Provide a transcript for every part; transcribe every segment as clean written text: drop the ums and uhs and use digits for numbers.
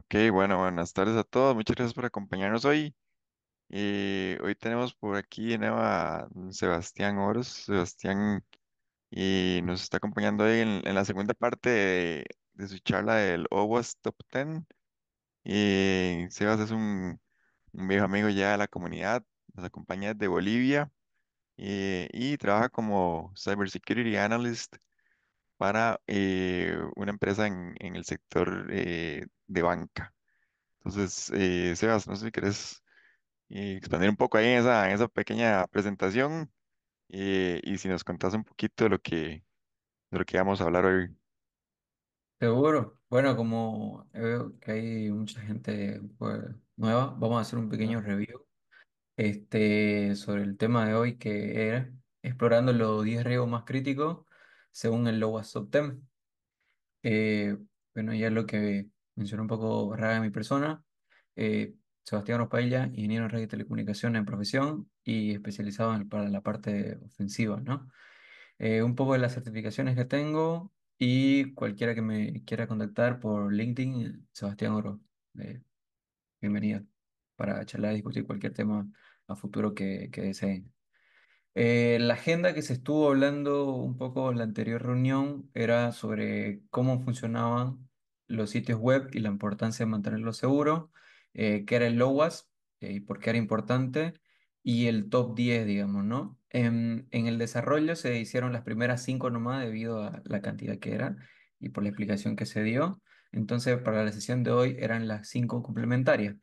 Ok, bueno, buenas tardes a todos. Muchas gracias por acompañarnos hoy. Hoy tenemos por aquí de nuevo a Sebastián Oros. Sebastián nos está acompañando hoy en la segunda parte de su charla del OWASP Top 10. Sebas es un viejo amigo ya de la comunidad, nos acompaña desde Bolivia y trabaja como Cybersecurity Analyst para una empresa en el sector de banca. Entonces, Sebas, no sé si querés expandir un poco ahí en esa pequeña presentación y si nos contás un poquito de lo que vamos a hablar hoy. Seguro. Bueno, como veo que hay mucha gente pues, nueva, vamos a hacer un Ah, pequeño review sobre el tema de hoy que era explorando los 10 riesgos más críticos según el Lowas Top 10. Eh, bueno, ya lo que mencionó un poco Raga, mi persona. eh, Sebastián Rospailla, ingeniero en red y telecomunicaciones en profesión y especializado para la parte ofensiva, ¿no? Un poco de las certificaciones que tengo y cualquiera que me quiera contactar por LinkedIn, Sebastián Oro. Eh, Bienvenido para charlar y discutir cualquier tema a futuro que deseen. La agenda que se estuvo hablando un poco en la anterior reunión era sobre cómo funcionaban los sitios web y la importancia de mantenerlos seguros, qué era el LOWASP y por qué era importante, y el top 10 digamos, ¿no? En el desarrollo se hicieron las primeras 5 nomás debido a la cantidad que era y por la explicación que se dio. Entonces, para la sesión de hoy eran las 5 complementarias.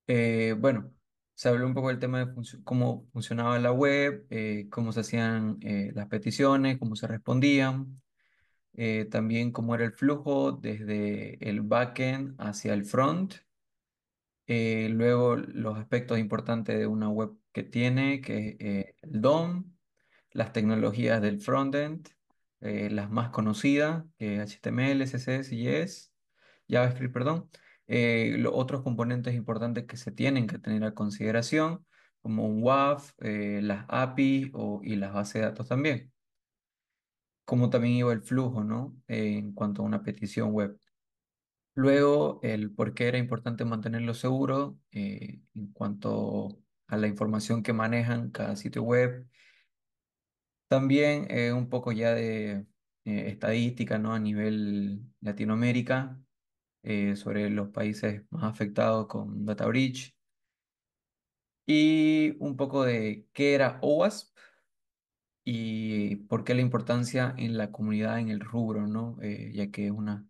Bueno, se habló un poco del tema de cómo funcionaba la web, cómo se hacían las peticiones, cómo se respondían, también cómo era el flujo desde el backend hacia el front. Luego los aspectos importantes de una web que tiene, que es el DOM, las tecnologías del frontend, las más conocidas, HTML, CSS y JavaScript, perdón. Los otros componentes importantes que se tienen que tener a consideración, como un WAF, las API y las bases de datos también. Como también iba el flujo, ¿no? En cuanto a una petición web. Luego, el por qué era importante mantenerlo seguro en cuanto a la información que manejan cada sitio web. También un poco ya de estadística, ¿no? A nivel Latinoamérica, sobre los países más afectados con Data Breach. Y un poco de qué era OWASP y por qué la importancia en la comunidad, en el rubro, ¿no? Ya que es una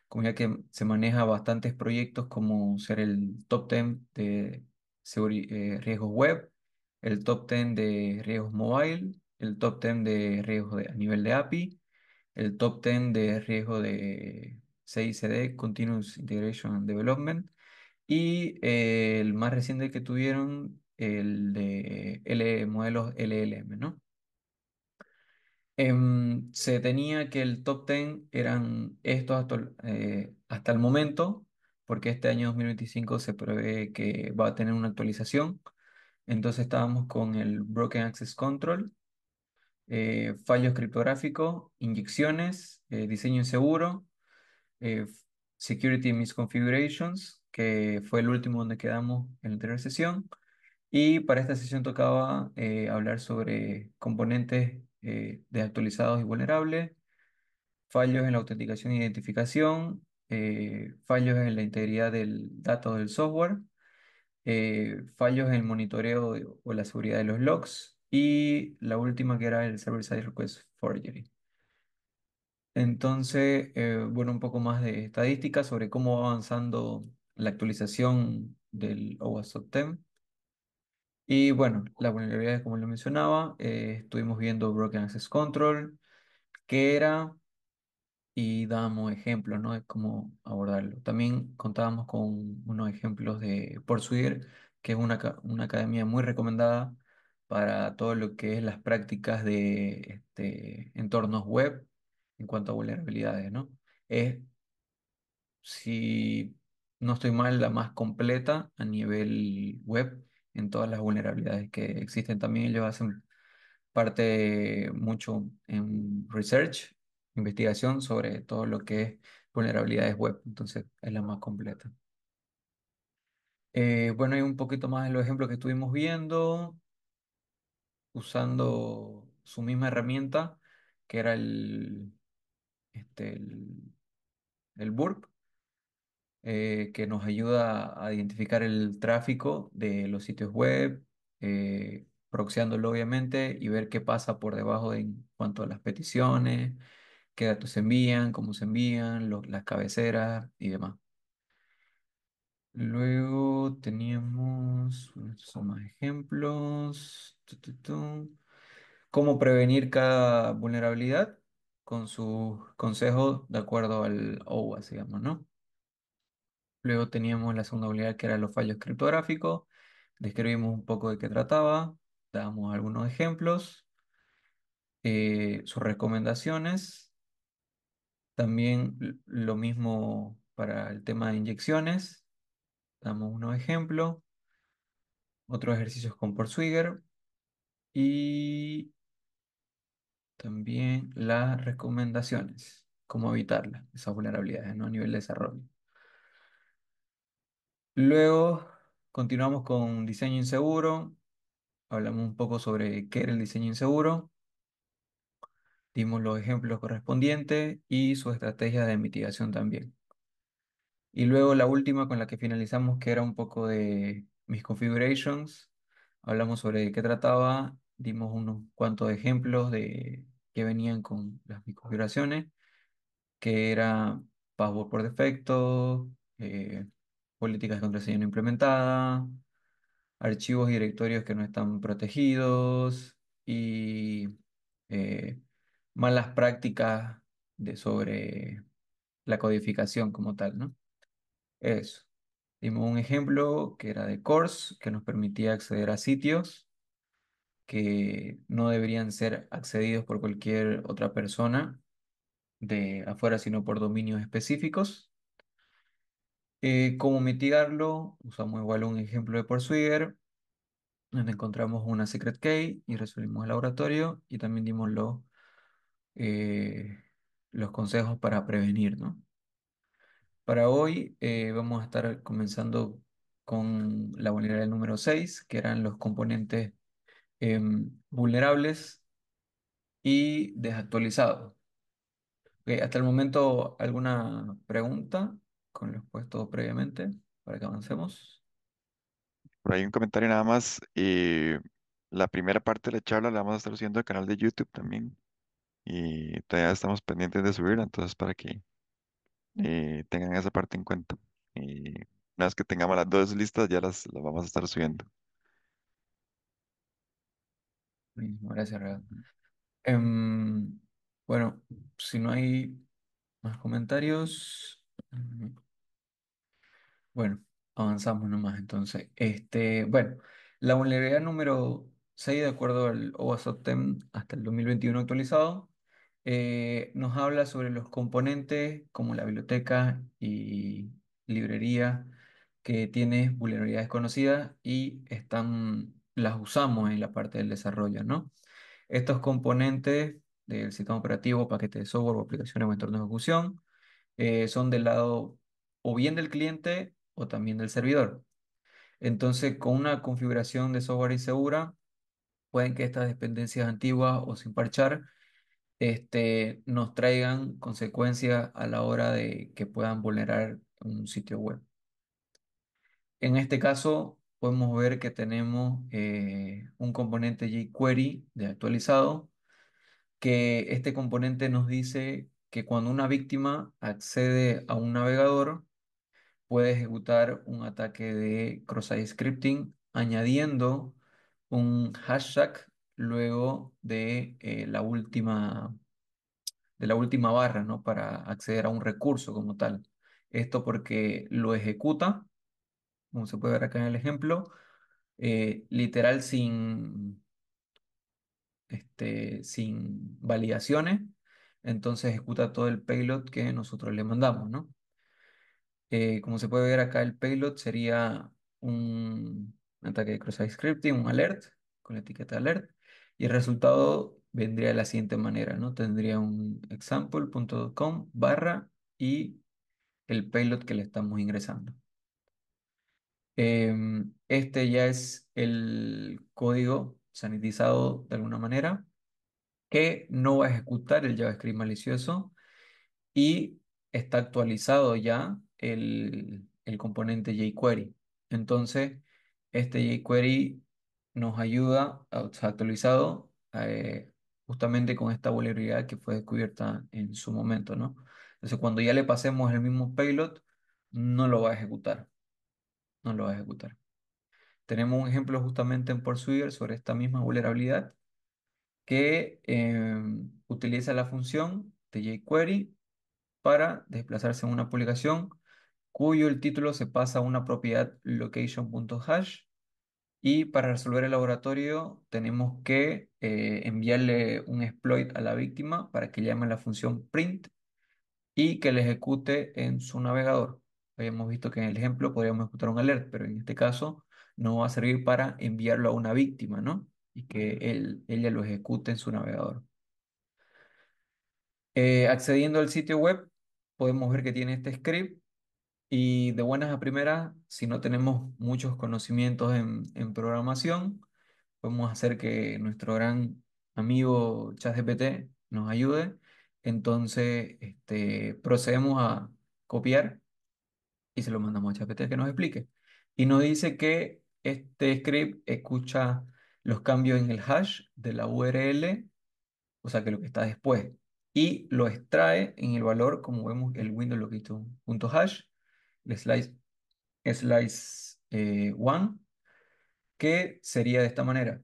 comunidad que se maneja bastantes proyectos como ser el top 10 de riesgos web, el top 10 de riesgos mobile, el top 10 de riesgos a nivel de API, el top 10 de riesgo de CICD, Continuous Integration and Development, y el más reciente que tuvieron, el de modelos LLM, ¿no? Se tenía que el top 10 eran estos hasta el momento, porque este año 2025 se prevé que va a tener una actualización. Entonces estábamos con el Broken Access Control, fallos criptográficos, inyecciones, diseño inseguro, Security Misconfigurations, que fue el último donde quedamos en la anterior sesión. Y para esta sesión tocaba hablar sobre componentes desactualizados y vulnerables, fallos en la autenticación e identificación, fallos en la integridad del datos del software, fallos en el monitoreo o la seguridad de los logs y la última que era el Server-Side Request Forgery. Entonces, bueno, un poco más de estadística sobre cómo va avanzando la actualización del OWASP 10. Y bueno, las vulnerabilidades, como lo mencionaba, estuvimos viendo Broken Access Control, qué era, y dábamos ejemplos, ¿no? De cómo abordarlo. También contábamos con unos ejemplos de Pursuit, que es una academia muy recomendada para todo lo que es las prácticas de entornos web en cuanto a vulnerabilidades, ¿no? Es, si no estoy mal, la más completa a nivel web en todas las vulnerabilidades que existen. También ellos hacen parte mucho en research, investigación sobre todo lo que es vulnerabilidades web, entonces es la más completa. Bueno, hay un poquito más de los ejemplos que estuvimos viendo, usando su misma herramienta, que era este, el, el Burp, que nos ayuda a identificar el tráfico de los sitios web, proxiándolo obviamente y ver qué pasa por debajo en cuanto a las peticiones, qué datos se envían, cómo se envían, las cabeceras y demás. Luego teníamos, estos son más ejemplos. Cómo prevenir cada vulnerabilidad con sus consejos de acuerdo al OWASP, digamos, ¿no? Luego teníamos la segunda habilidad que eran los fallos criptográficos. Describimos un poco de qué trataba, damos algunos ejemplos, sus recomendaciones. También lo mismo para el tema de inyecciones. Damos unos ejemplos, otros ejercicios con Swigger y también las recomendaciones, cómo evitarlas, esas vulnerabilidades, ¿no? A nivel de desarrollo. Luego continuamos con diseño inseguro. Hablamos un poco sobre qué era el diseño inseguro, dimos los ejemplos correspondientes y su estrategia de mitigación también. Y luego la última con la que finalizamos, que era un poco de mis configurations, hablamos sobre de qué trataba, dimos unos cuantos ejemplos de que venían con las mis configuraciones, que era password por defecto, políticas de contraseña no implementada, archivos y directorios que no están protegidos y eh, malas prácticas sobre la codificación como tal, ¿no? Eso. Dimos un ejemplo que era de Course, que nos permitía acceder a sitios que no deberían ser accedidos por cualquier otra persona de afuera, sino por dominios específicos. ¿Cómo mitigarlo? Usamos igual un ejemplo de Pursuier, donde encontramos una secret key y resolvimos el laboratorio y también dimos eh, los consejos para prevenir, ¿no? Para hoy vamos a estar comenzando con la vulnerabilidad número 6, que eran los componentes vulnerables y desactualizados. Ok, hasta el momento, ¿alguna pregunta con los puestos previamente para que avancemos? Por ahí un comentario nada más. La primera parte de la charla la vamos a estar subiendo al canal de YouTube también. Y todavía estamos pendientes de subirla, entonces para que tengan esa parte en cuenta. Y una vez que tengamos las dos listas, ya las vamos a estar subiendo. Buenísimo, gracias, Real. Em, bueno, si no hay más comentarios, bueno, avanzamos nomás entonces. Bueno, la vulnerabilidad número 6 de acuerdo al OWASP 10 hasta el 2021 actualizado, nos habla sobre los componentes como la biblioteca y librería que tiene vulnerabilidades conocidas y las usamos en la parte del desarrollo, ¿no? Estos componentes del sistema operativo, paquete de software o aplicaciones o entorno de ejecución son del lado o bien del cliente o también del servidor. Entonces, con una configuración de software insegura, pueden que estas dependencias antiguas o sin parchar nos traigan consecuencias a la hora de que puedan vulnerar un sitio web. En este caso, podemos ver que tenemos un componente jQuery de actualizado, que este componente nos dice que cuando una víctima accede a un navegador, puede ejecutar un ataque de cross-site scripting añadiendo un hashtag luego de la última barra, ¿no? Para acceder a un recurso como tal. Esto porque lo ejecuta, como se puede ver acá en el ejemplo, literal sin validaciones. Entonces ejecuta todo el payload que nosotros le mandamos, ¿no? Como se puede ver acá, el payload sería un ataque de cross-site scripting, un alert, con la etiqueta alert, y el resultado vendría de la siguiente manera, ¿no? Tendría un example.com barra y el payload que le estamos ingresando. Este ya es el código sanitizado de alguna manera que no va a ejecutar el JavaScript malicioso y está actualizado ya el componente jQuery. Entonces, este jQuery nos ayuda, está actualizado justamente con esta vulnerabilidad que fue descubierta en su momento, ¿no? Entonces, cuando ya le pasemos el mismo payload, no lo va a ejecutar, no lo va a ejecutar. Tenemos un ejemplo justamente en Pursuit sobre esta misma vulnerabilidad que utiliza la función de jQuery para desplazarse en una publicación cuyo el título se pasa a una propiedad location.hash y para resolver el laboratorio tenemos que enviarle un exploit a la víctima para que llame la función print y que le ejecute en su navegador. Habíamos visto que en el ejemplo podríamos ejecutar un alert, pero en este caso no va a servir para enviarlo a una víctima, ¿no? Y que ella lo ejecute en su navegador. Accediendo al sitio web, podemos ver que tiene este script y de buenas a primeras, si no tenemos muchos conocimientos en programación, podemos hacer que nuestro gran amigo ChatGPT nos ayude. Entonces, procedemos a copiar y se lo mandamos a ChatGPT que nos explique. Y nos dice que este script escucha los cambios en el hash de la URL, o sea que lo que está después, y lo extrae en el valor, como vemos, el window location.hash, el slice one, que sería de esta manera.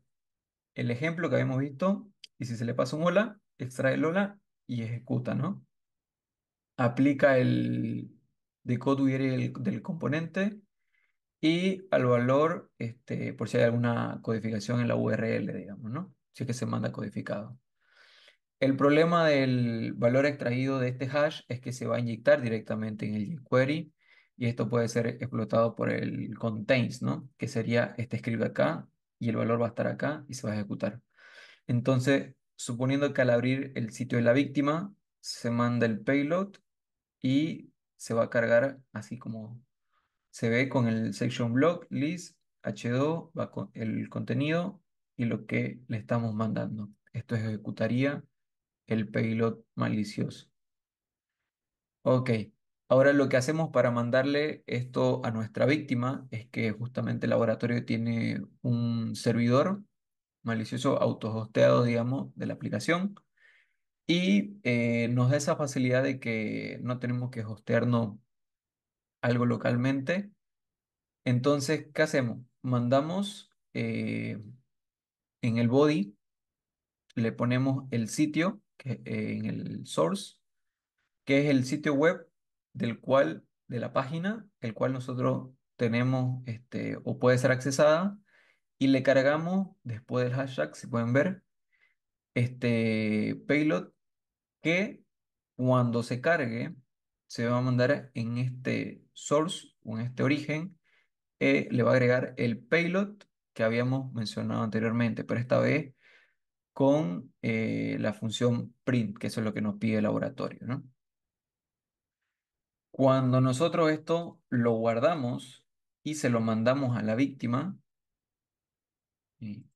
El ejemplo que habíamos visto, y si se le pasa un hola, extrae el hola y ejecuta, ¿no? Aplica el decode URL del componente y al valor, por si hay alguna codificación en la URL, digamos, ¿no? Si es que se manda codificado. El problema del valor extraído de este hash es que se va a inyectar directamente en el jQuery y esto puede ser explotado por el contains, ¿no? Que sería este script acá y el valor va a estar acá y se va a ejecutar. Entonces, suponiendo que al abrir el sitio de la víctima se manda el payload y se va a cargar así como se ve con el section block, list, h2, va con el contenido y lo que le estamos mandando. Esto ejecutaría el payload malicioso. Ok, ahora lo que hacemos para mandarle esto a nuestra víctima es que justamente el laboratorio tiene un servidor malicioso autohosteado, digamos, de la aplicación y nos da esa facilidad de que no tenemos que hostearnos algo localmente. Entonces, ¿qué hacemos? Mandamos en el body, le ponemos el sitio en el source que es el sitio web de la página, el cual nosotros tenemos, o puede ser accesada, y le cargamos, después del hashtag, si pueden ver, este payload que cuando se cargue, se va a mandar en este source o en este origen, le va a agregar el payload que habíamos mencionado anteriormente, pero esta vez con la función print, que eso es lo que nos pide el laboratorio, ¿no? Cuando nosotros esto lo guardamos y se lo mandamos a la víctima, y,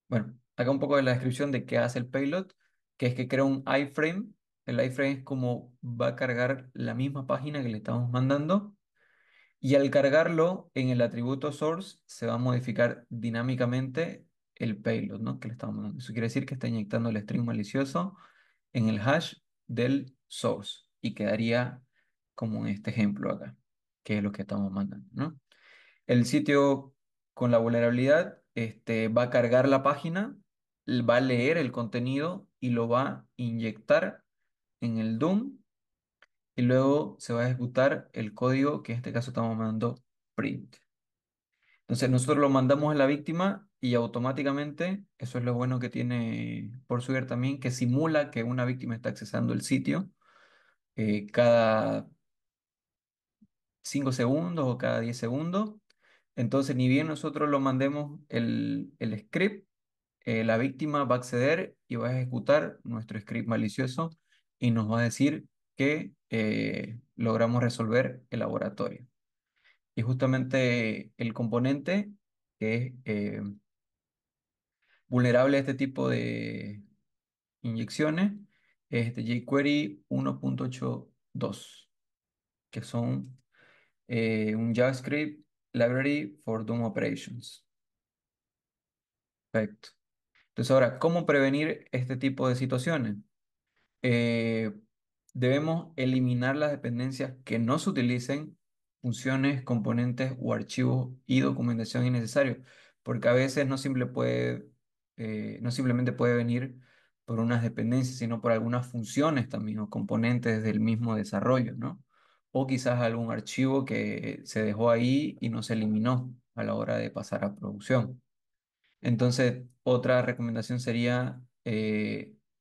bueno, acá un poco de la descripción de qué hace el payload, que es que crea un iframe. El iframe es como va a cargar la misma página que le estamos mandando y al cargarlo en el atributo source se va a modificar dinámicamente el payload, ¿no? Que le estamos mandando. Eso quiere decir que está inyectando el string malicioso en el hash del source y quedaría como en este ejemplo acá, que es lo que estamos mandando, ¿no? El sitio con la vulnerabilidad va a cargar la página, va a leer el contenido y lo va a inyectar en el DOM y luego se va a ejecutar el código que en este caso estamos mandando print. Entonces nosotros lo mandamos a la víctima y automáticamente, eso es lo bueno que tiene Pursuit también, que simula que una víctima está accesando el sitio cada 5 segundos o cada 10 segundos. Entonces, ni bien nosotros lo mandemos el script, la víctima va a acceder y va a ejecutar nuestro script malicioso y nos va a decir que logramos resolver el laboratorio. Y justamente el componente que es vulnerable a este tipo de inyecciones es este jQuery 1.82, que son un JavaScript library for DOM operations. Perfecto. Entonces ahora, ¿cómo prevenir este tipo de situaciones? eh, Debemos eliminar las dependencias que no se utilicen, funciones, componentes o archivos y documentación innecesarios, porque a veces no simplemente puede venir por unas dependencias, sino por algunas funciones también o componentes del mismo desarrollo, ¿no? O quizás algún archivo que se dejó ahí y no se eliminó a la hora de pasar a producción. Entonces, otra recomendación sería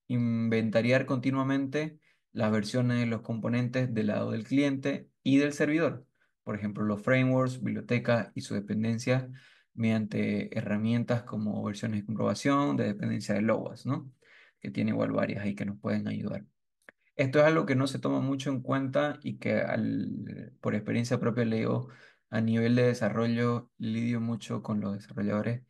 inventariar continuamente las versiones de los componentes del lado del cliente y del servidor. Por ejemplo, los frameworks, bibliotecas y sus dependencias mediante herramientas como versiones de comprobación, de dependencia de LOAS, ¿no? Que tiene igual varias ahí que nos pueden ayudar. Esto es algo que no se toma mucho en cuenta y que por experiencia propia le digo, a nivel de desarrollo lidio mucho con los desarrolladores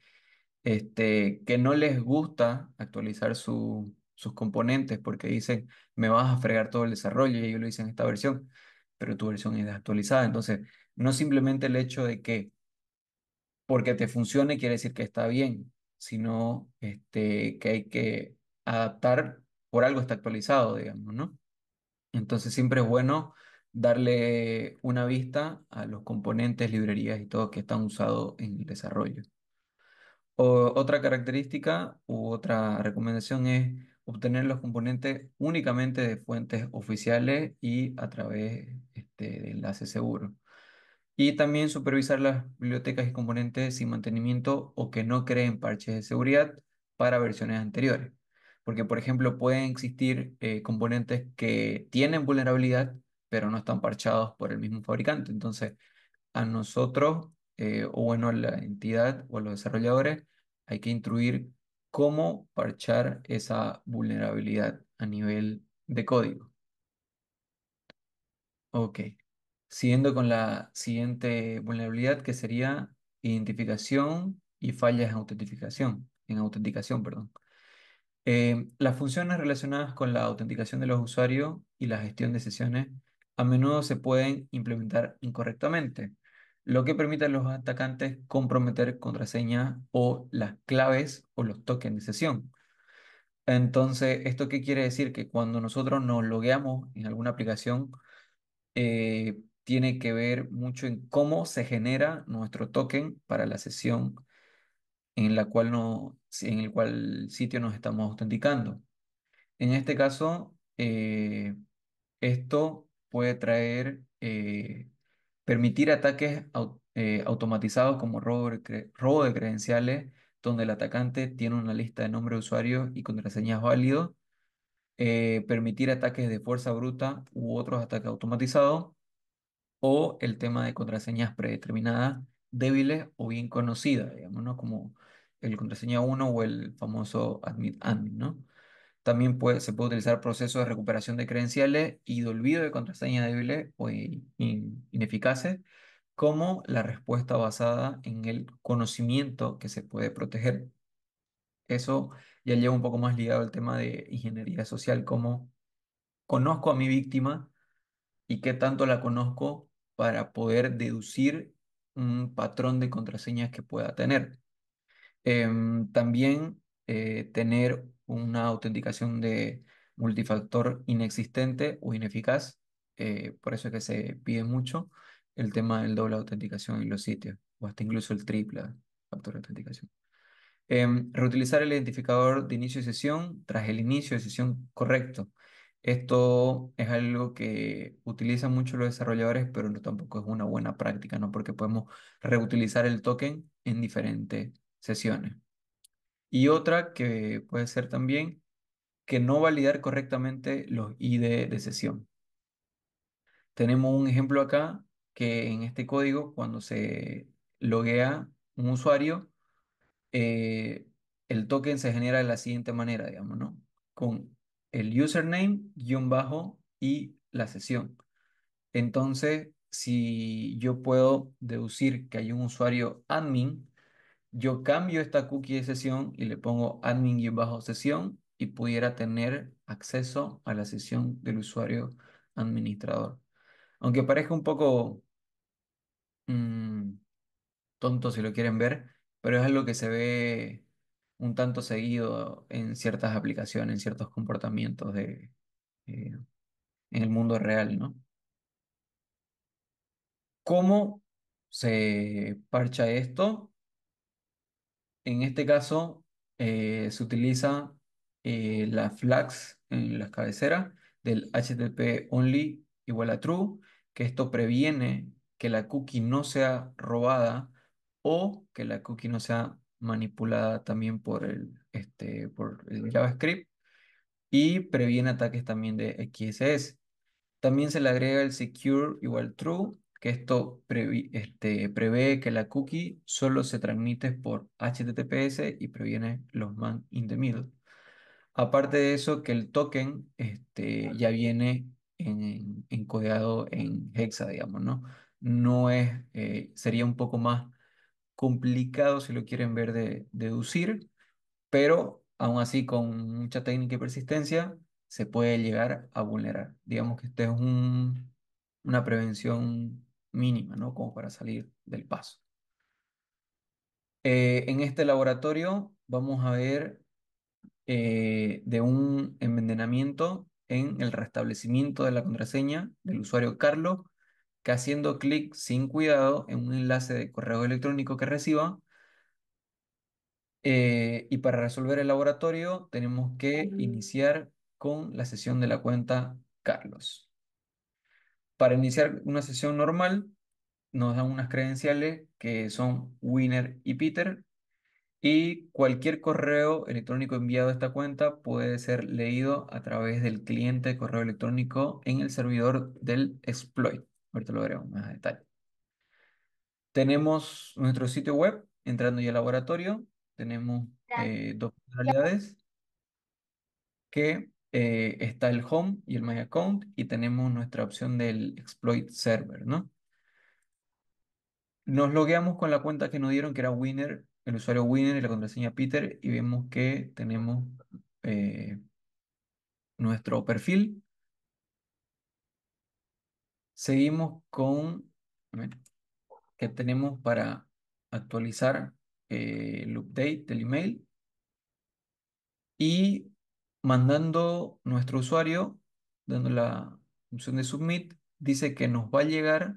que no les gusta actualizar sus componentes porque dicen, me vas a fregar todo el desarrollo y ellos lo dicen en esta versión, pero tu versión es desactualizada. Entonces, no simplemente el hecho de que porque te funcione quiere decir que está bien, sino que hay que adaptar por algo está actualizado, digamos, ¿no? Entonces, siempre es bueno darle una vista a los componentes, librerías y todo que están usados en el desarrollo. Otra característica u otra recomendación es obtener los componentes únicamente de fuentes oficiales y a través de enlaces seguros. Y también supervisar las bibliotecas y componentes sin mantenimiento o que no creen parches de seguridad para versiones anteriores. Porque, por ejemplo, pueden existir componentes que tienen vulnerabilidad, pero no están parchados por el mismo fabricante. Entonces, a nosotros, o bueno, a la entidad o a los desarrolladores, hay que instruir cómo parchar esa vulnerabilidad a nivel de código. Ok. Siguiendo con la siguiente vulnerabilidad, que sería identificación y fallas en autenticación, perdón. Las funciones relacionadas con la autenticación de los usuarios y la gestión de sesiones a menudo se pueden implementar incorrectamente, lo que permite a los atacantes comprometer contraseñas o las claves o los tokens de sesión. Entonces, ¿esto qué quiere decir? Que cuando nosotros nos logueamos en alguna aplicación, tiene que ver mucho en cómo se genera nuestro token para la sesión en la cual no, en el cual sitio nos estamos autenticando. En este caso, esto puede permitir ataques automatizados como robo de credenciales, donde el atacante tiene una lista de nombres de usuarios y contraseñas válidos, permitir ataques de fuerza bruta u otros ataques automatizados, o el tema de contraseñas predeterminadas, débiles o bien conocidas, digamos, ¿no? Como el contraseña uno o el famoso admit admin, ¿no? También se puede utilizar procesos de recuperación de credenciales y de olvido de contraseñas débiles o ineficaces, como la respuesta basada en el conocimiento que se puede proteger. Eso ya lleva un poco más ligado al tema de ingeniería social, como conozco a mi víctima y qué tanto la conozco para poder deducir un patrón de contraseñas que pueda tener. También tener una autenticación de multifactor inexistente o ineficaz. Por eso es que se pide mucho el tema del doble autenticación en los sitios, o hasta incluso el triple factor de autenticación. Reutilizar el identificador de inicio de sesión tras el inicio de sesión correcto. Esto es algo que utilizan mucho los desarrolladores, pero no tampoco es una buena práctica, ¿no? Porque podemos reutilizar el token en diferentes sesiones. Y otra que puede ser también que no validar correctamente los ID de sesión. Tenemos un ejemplo acá que en este código, cuando se loguea un usuario, eh, el token se genera de la siguiente manera, digamos, ¿no? Con el username, guión bajo y la sesión. Entonces, si yo puedo deducir que hay un usuario admin, yo cambio esta cookie de sesión y le pongo admin-sesión y pudiera tener acceso a la sesión del usuario administrador. Aunque parezca un poco mm, tonto si lo quieren ver, pero es algo que se ve un tanto seguido en ciertas aplicaciones, en ciertos comportamientos eh, en el mundo real, ¿no? ¿Cómo se parcha esto? En este caso, se utiliza la flags en las cabeceras del HTTP only igual a true, que esto previene que la cookie no sea robada o que la cookie no sea manipulada también por el JavaScript y previene ataques también de XSS. También se le agrega el secure igual true, que esto prevé que la cookie solo se transmite por HTTPS y previene los man in the middle. Aparte de eso, que el token ya viene encodeado en hexa, digamos, ¿no? No es, sería un poco más complicado si lo quieren ver de deducir, pero aún así con mucha técnica y persistencia se puede llegar a vulnerar. Digamos que este es una prevención mínima, ¿no? Como para salir del paso. En este laboratorio vamos a ver de un envenenamiento en el restablecimiento de la contraseña del usuario Carlos, que haciendo clic sin cuidado en un enlace de correo electrónico que reciba. Y para resolver el laboratorio tenemos que iniciar con la sesión de la cuenta Carlos. Para iniciar una sesión normal nos dan unas credenciales que son Winner y Peter y cualquier correo electrónico enviado a esta cuenta puede ser leído a través del cliente de correo electrónico en el servidor del exploit. Ahorita lo veremos más a detalle. Tenemos nuestro sitio web, entrando ya al laboratorio, tenemos dos funcionalidades que está el home y el my account y tenemos nuestra opción del exploit server, ¿no? Nos logueamos con la cuenta que nos dieron que era Winner, el usuario Winner y la contraseña Peter y vemos que tenemos eh, nuestro perfil. Seguimos con a ver, que tenemos para actualizar el update del email y mandando nuestro usuario, dando la opción de submit, dice que nos va a llegar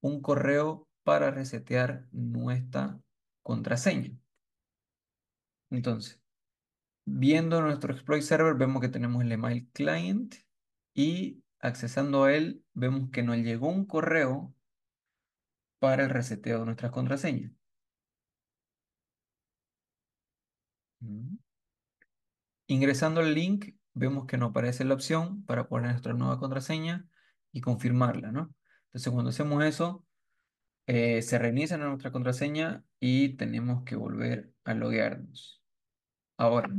un correo para resetear nuestra contraseña. Entonces, viendo nuestro exploit server, vemos que tenemos el email client y accesando a él, vemos que nos llegó un correo para el reseteo de nuestras contraseñas. Mm. Ingresando al link, vemos que nos aparece la opción para poner nuestra nueva contraseña y confirmarla, ¿no? Entonces, cuando hacemos eso, se reinicia nuestra contraseña y tenemos que volver a loguearnos. Ahora,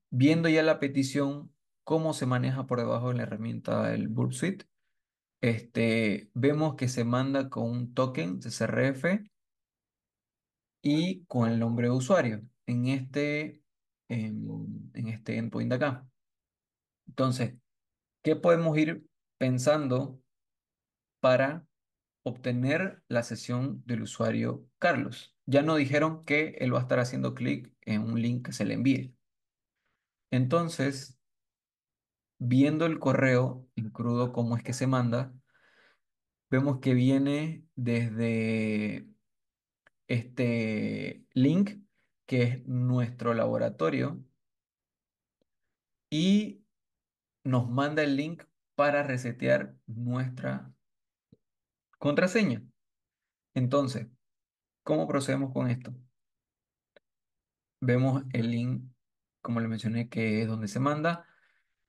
viendo ya la petición, cómo se maneja por debajo de la herramienta del Burp Suite, vemos que se manda con un token CSRF y con el nombre de usuario en este endpoint de acá. Entonces, ¿qué podemos ir pensando para obtener la sesión del usuario Carlos? Ya nos dijeron que él va a estar haciendo clic en un link que se le envíe. Entonces, viendo el correo en crudo, cómo es que se manda, vemos que viene desde este link, que es nuestro laboratorio, y nos manda el link para resetear nuestra contraseña. Entonces, ¿cómo procedemos con esto? Vemos el link, como le mencioné, que es donde se manda.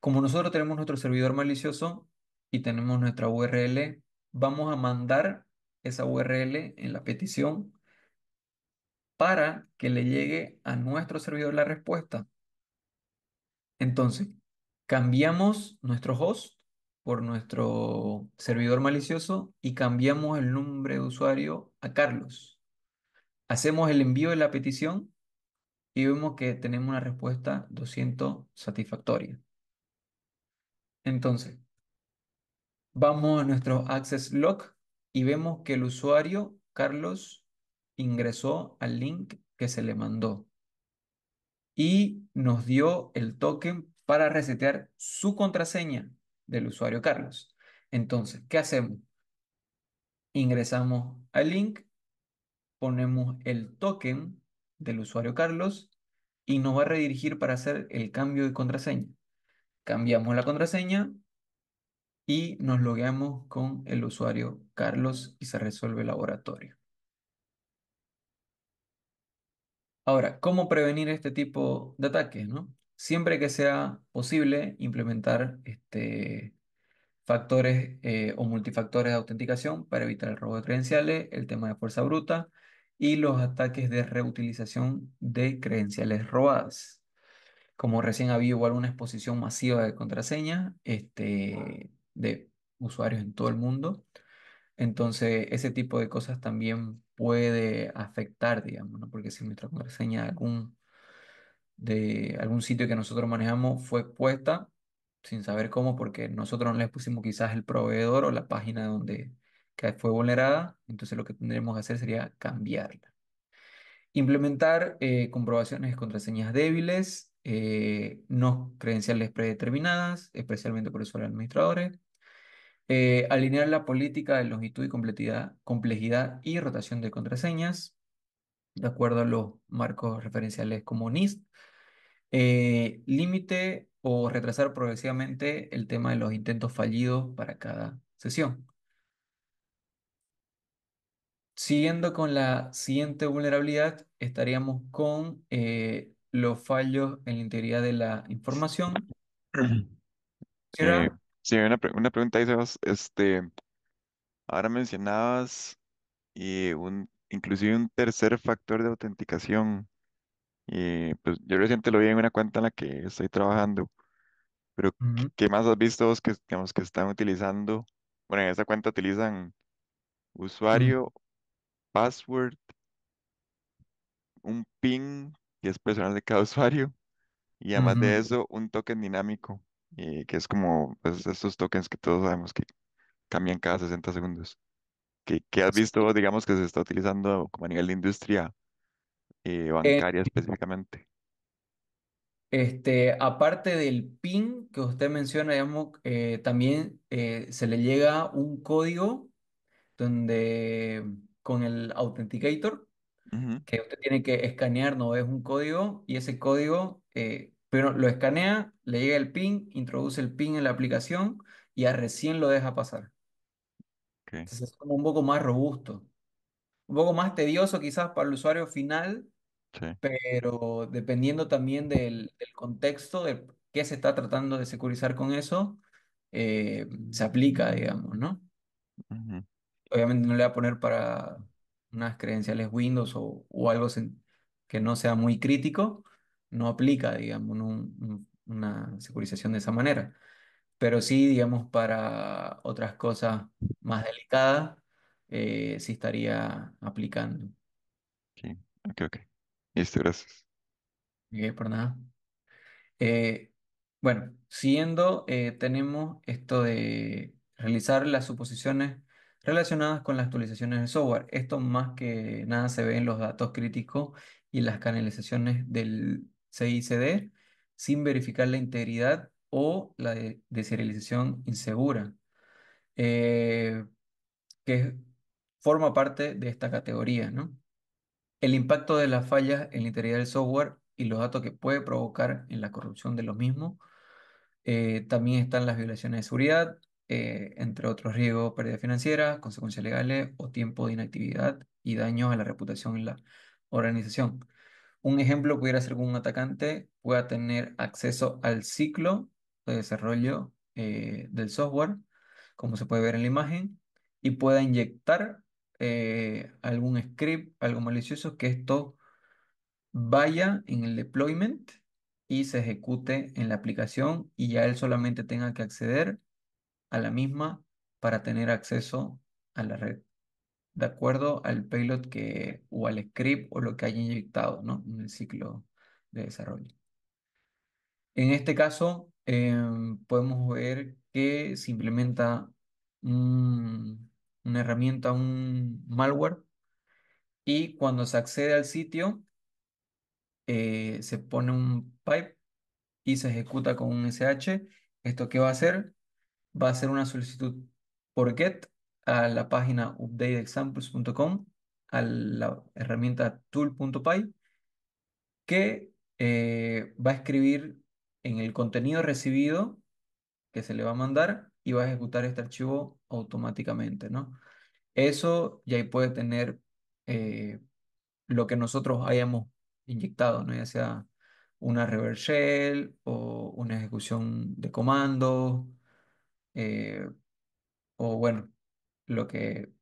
Como nosotros tenemos nuestro servidor malicioso y tenemos nuestra URL, vamos a mandar esa URL en la petición para que le llegue a nuestro servidor la respuesta. Entonces, cambiamos nuestro host por nuestro servidor malicioso y cambiamos el nombre de usuario a Carlos. Hacemos el envío de la petición y vemos que tenemos una respuesta 200 satisfactoria. Entonces, vamos a nuestro Access Log y vemos que el usuario, Carlos, ingresó al link que se le mandó y nos dio el token para resetear su contraseña del usuario Carlos. Entonces, ¿qué hacemos? Ingresamos al link, ponemos el token del usuario Carlos y nos va a redirigir para hacer el cambio de contraseña. Cambiamos la contraseña y nos logueamos con el usuario Carlos y se resuelve el laboratorio. Ahora, ¿cómo prevenir este tipo de ataques, no? Siempre que sea posible implementar factores o multifactores de autenticación para evitar el robo de credenciales, el tema de fuerza bruta y los ataques de reutilización de credenciales robadas. Como recién había igual una exposición masiva de contraseñas de usuarios en todo el mundo, entonces ese tipo de cosas también puede afectar, digamos, ¿no? Porque si nuestra contraseña de algún sitio que nosotros manejamos fue expuesta sin saber cómo, porque nosotros no les pusimos quizás el proveedor o la página donde que fue vulnerada, entonces lo que tendremos que hacer sería cambiarla. Implementar comprobaciones de contraseñas débiles, no credenciales predeterminadas, especialmente por usuarios administradores. Alinear la política de longitud y complejidad y rotación de contraseñas, de acuerdo a los marcos referenciales como NIST. Límite o retrasar progresivamente el tema de los intentos fallidos para cada sesión. Siguiendo con la siguiente vulnerabilidad, estaríamos con los fallos en la integridad de la información. Eh, Era, sí, una pregunta ahí, Sebas. Ahora mencionabas inclusive un tercer factor de autenticación. Pues yo reciente lo vi en una cuenta en la que estoy trabajando, pero Ujú, ¿qué más has visto vos que, digamos, que están utilizando? Bueno, en esa cuenta utilizan ujú, usuario, password, un PIN, que es personal de cada usuario, y además de ujú. eso, un token dinámico, que es como pues, estos tokens que todos sabemos que cambian cada 60 segundos. ¿Qué has visto vos, digamos, que se está utilizando como a nivel de industria Eh, bancaria específicamente? aparte del PIN que usted menciona, digamos, también se le llega un código donde con el Authenticator Ujú, que usted tiene que escanear, no es un código, y ese código, pero lo escanea, le llega el PIN, introduce el PIN en la aplicación y ya recién lo deja pasar. ok, Entonces es como un poco más robusto, un poco más tedioso quizás para el usuario final, sí. pero dependiendo también del contexto, de qué se está tratando de securizar con eso, se aplica, digamos, ¿no? Ujú, Obviamente no le va a poner para unas credenciales Windows o algo que no sea muy crítico, no aplica, digamos, una securización de esa manera. Pero sí, digamos, para otras cosas más delicadas, sí estaría aplicando. sí, ok, ok. Listo, gracias. Por nada. Eh, bueno, siguiendo, tenemos esto de realizar las suposiciones relacionadas con las actualizaciones del software. Esto más que nada se ve en los datos críticos y las canalizaciones del CICD sin verificar la integridad o la deserialización insegura, eh, que forma parte de esta categoría, ¿no? El impacto de las fallas en la integridad del software y los datos que puede provocar en la corrupción de los mismos. También están las violaciones de seguridad, entre otros riesgos, pérdidas financieras, consecuencias legales o tiempo de inactividad y daños a la reputación en la organización. Un ejemplo pudiera ser que un atacante pueda tener acceso al ciclo de desarrollo del software, como se puede ver en la imagen, y pueda inyectar algún script, algo malicioso, que esto vaya en el deployment y se ejecute en la aplicación y ya él solamente tenga que acceder a la misma para tener acceso a la red, de acuerdo al payload o al script o lo que haya inyectado, ¿no? En el ciclo de desarrollo. En este caso, podemos ver que se implementa una herramienta, un malware, y cuando se accede al sitio, se pone un pipe y se ejecuta con un SH. ¿Esto qué va a hacer? Va a hacer una solicitud por GET a la página updateexamples.com, a la herramienta tool.py, que va a escribir en el contenido recibido que se le va a mandar y va a ejecutar este archivo automáticamente, ¿no? Eso ya ahí puede tener eh, lo que nosotros hayamos inyectado, ¿no? Ya sea una reverse shell o una ejecución de comando, eh, o bueno, lo que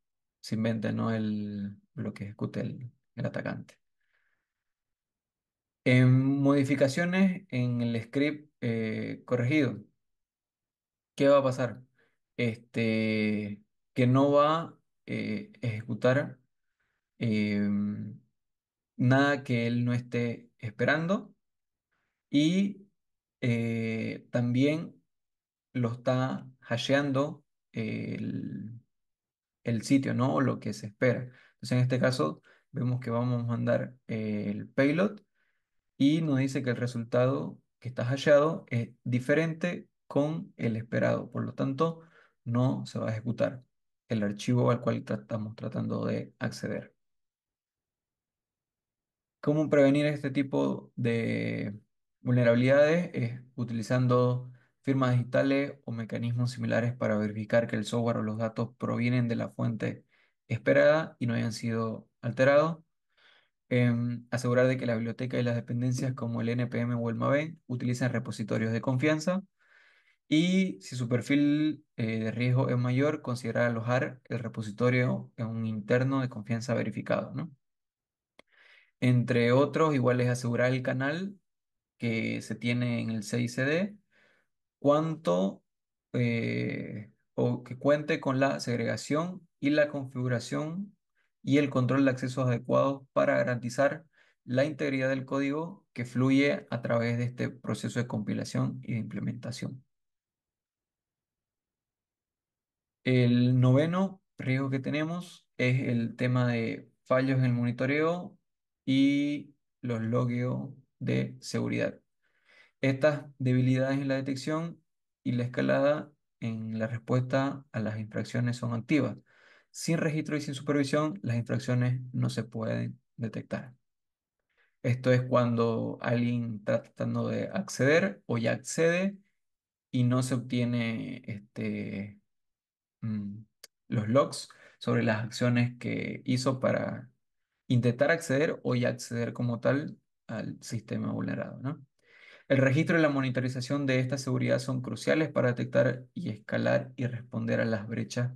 se invente, ¿no? Lo que ejecute el atacante. En modificaciones en el script corregido, ¿qué va a pasar? Que no va a ejecutar nada que él no esté esperando, y también lo está hasheando el, el sitio, ¿no? O lo que se espera. Entonces, en este caso, vemos que vamos a mandar el payload y nos dice que el resultado que está hasheado es diferente con el esperado. Por lo tanto, no se va a ejecutar el archivo al cual estamos tratando de acceder. ¿Cómo prevenir este tipo de vulnerabilidades? Es utilizando firmas digitales o mecanismos similares para verificar que el software o los datos provienen de la fuente esperada y no hayan sido alterados. Asegurar de que la biblioteca y las dependencias como el NPM o el Maven utilicen repositorios de confianza. Y si su perfil de riesgo es mayor, considerar alojar el repositorio en un interno de confianza verificado, ¿no? Entre otros, igual es asegurar el canal que se tiene en el CICD, cuanto o que cuente con la segregación y la configuración y el control de accesos adecuados para garantizar la integridad del código que fluye a través de este proceso de compilación y de implementación. El noveno riesgo que tenemos es el tema de fallos en el monitoreo y los logueos de seguridad. Estas debilidades en la detección y la escalada en la respuesta a las infracciones son activas. Sin registro y sin supervisión, las infracciones no se pueden detectar. Esto es cuando alguien está tratando de acceder o ya accede y no se obtiene mm, los logs sobre las acciones que hizo para intentar acceder o ya acceder como tal al sistema vulnerado, ¿no? El registro y la monitorización de esta seguridad son cruciales para detectar y escalar y responder a las brechas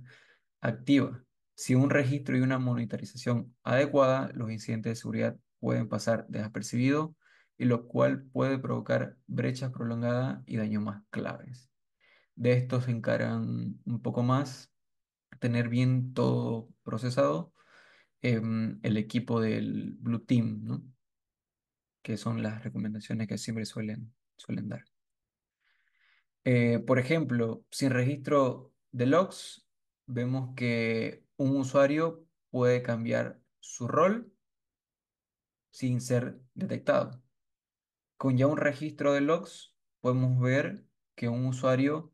activas. Sin un registro y una monitorización adecuada, los incidentes de seguridad pueden pasar desapercibidos, y lo cual puede provocar brechas prolongadas y daños más claves. De esto se encargan un poco más tener bien todo procesado, el equipo del Blue Team, ¿no? Que son las recomendaciones que siempre suelen dar. Por ejemplo, sin registro de logs, vemos que un usuario puede cambiar su rol sin ser detectado. Con ya un registro de logs, podemos ver que un usuario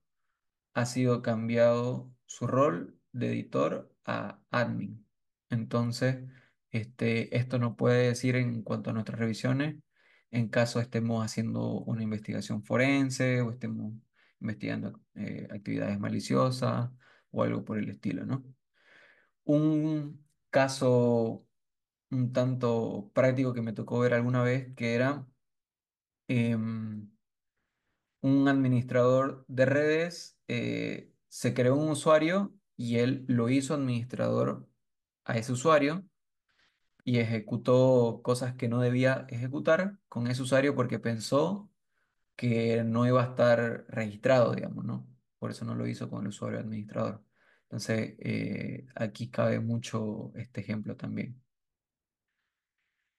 ha sido cambiado su rol de editor a admin. Entonces, esto nos puede decir en cuanto a nuestras revisiones, en caso estemos haciendo una investigación forense o estemos investigando actividades maliciosas o algo por el estilo, ¿no? Un caso un tanto práctico que me tocó ver alguna vez, que era em, un administrador de redes, se creó un usuario y él lo hizo administrador a ese usuario y ejecutó cosas que no debía ejecutar con ese usuario porque pensó que no iba a estar registrado, digamos, ¿no? por eso no lo hizo con el usuario administrador. Entonces, aquí cabe mucho este ejemplo también.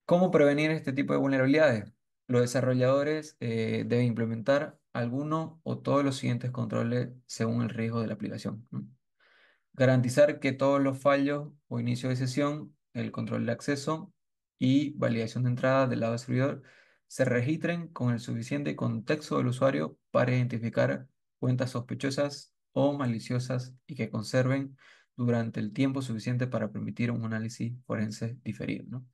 ¿Cómo prevenir este tipo de vulnerabilidades? Los desarrolladores deben implementar alguno o todos los siguientes controles según el riesgo de la aplicación, ¿no? Garantizar que todos los fallos o inicio de sesión, el control de acceso y validación de entrada del lado del servidor se registren con el suficiente contexto del usuario para identificar cuentas sospechosas o maliciosas y que conserven durante el tiempo suficiente para permitir un análisis forense diferido, ¿no?